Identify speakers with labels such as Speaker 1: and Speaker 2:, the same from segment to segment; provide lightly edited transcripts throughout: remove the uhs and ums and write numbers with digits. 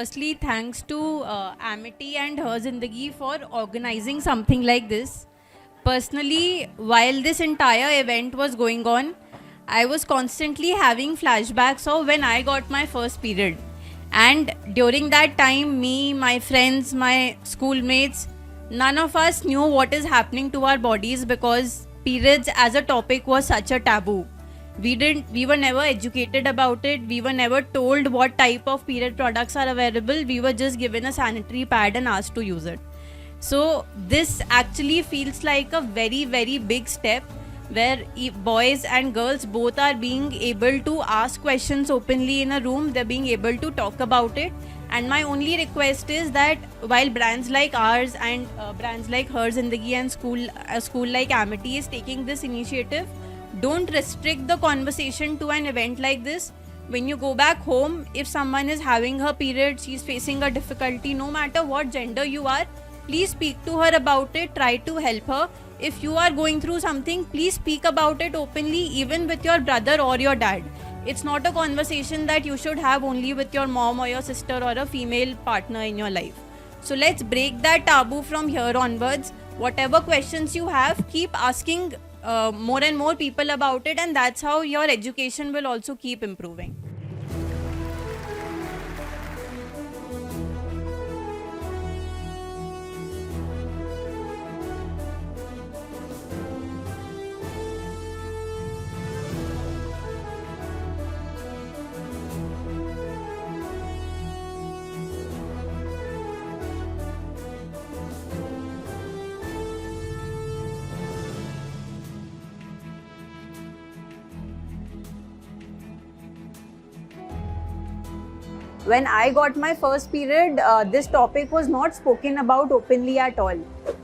Speaker 1: firstly, thanks to Amity and Her Zindagi for organizing something like this. Personally, while this entire event was going on, I was constantly having flashbacks of when I got my first period. And during that time, me, my friends, my schoolmates, none of us knew what is happening to our bodies because periods as a topic was such a taboo. We were never educated about it. We were never told what type of period products are available. We were just given a sanitary pad and asked to use it. So this actually feels like a very, very big step where boys and girls both are being able to ask questions openly in a room. They're being able to talk about it. And my only request is that while brands like ours and brands like Her Zindagi and school like Amity is taking this initiative, don't restrict the conversation to an event like this. When you go back home, if someone is having her period, she's facing a difficulty, no matter what gender you are, please speak to her about it, try to help her. If you are going through something, please speak about it openly, even with your brother or your dad. It's not a conversation that you should have only with your mom or your sister or a female partner in your life. So let's break that taboo from here onwards. Whatever questions you have, keep asking more and more people about it, and that's how your education will also keep improving. When I got my first period, this topic was not spoken about openly at all.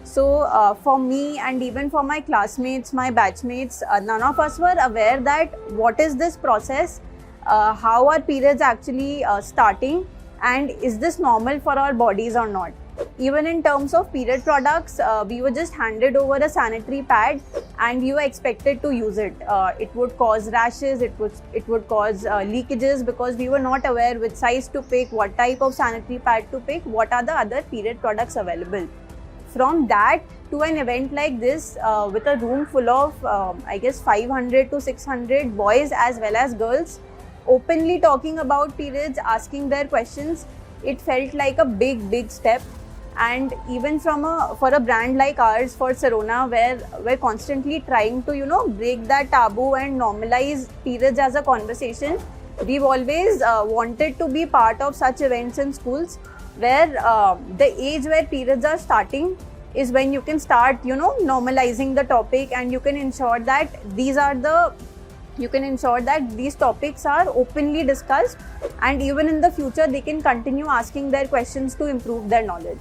Speaker 1: So for me and even for my classmates, my batchmates, none of us were aware that what is this process, how are periods actually starting, and is this normal for our bodies or not. Even in terms of period products, we were just handed over a sanitary pad and we were expected to use it. It would cause rashes, it would cause leakages because we were not aware which size to pick, what type of sanitary pad to pick, what are the other period products available. From that to an event like this with a room full of I guess 500 to 600 boys as well as girls openly talking about periods, asking their questions, it felt like a big step. And even for a brand like ours, for Sirona, where we're constantly trying to break that taboo and normalize periods as a conversation, we've always wanted to be part of such events in schools where the age where periods are starting is when you can start normalizing the topic, and you can ensure that these topics are openly discussed, and even in the future they can continue asking their questions to improve their knowledge.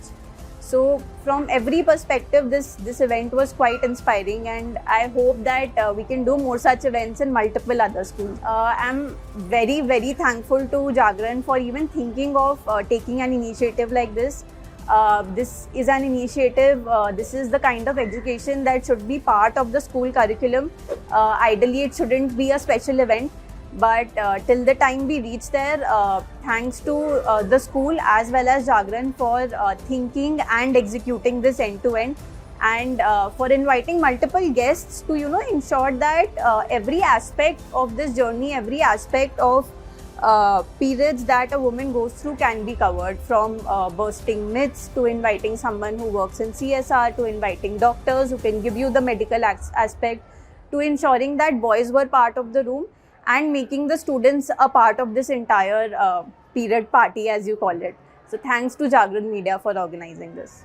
Speaker 1: So from every perspective, this event was quite inspiring, and I hope that we can do more such events in multiple other schools. I'm very thankful to Jagran for even thinking of taking an initiative like this. This is an initiative, this is the kind of education that should be part of the school curriculum. Ideally, it shouldn't be a special event, but till the time we reach there, thanks to the school as well as Jagran for thinking and executing this end-to-end, and for inviting multiple guests to ensure that every aspect of this journey, every aspect of periods that a woman goes through can be covered, from bursting myths to inviting someone who works in CSR, to inviting doctors who can give you the medical aspect, to ensuring that boys were part of the room and making the students a part of this entire period party, as you call it. So thanks to Jagran Media for organizing this.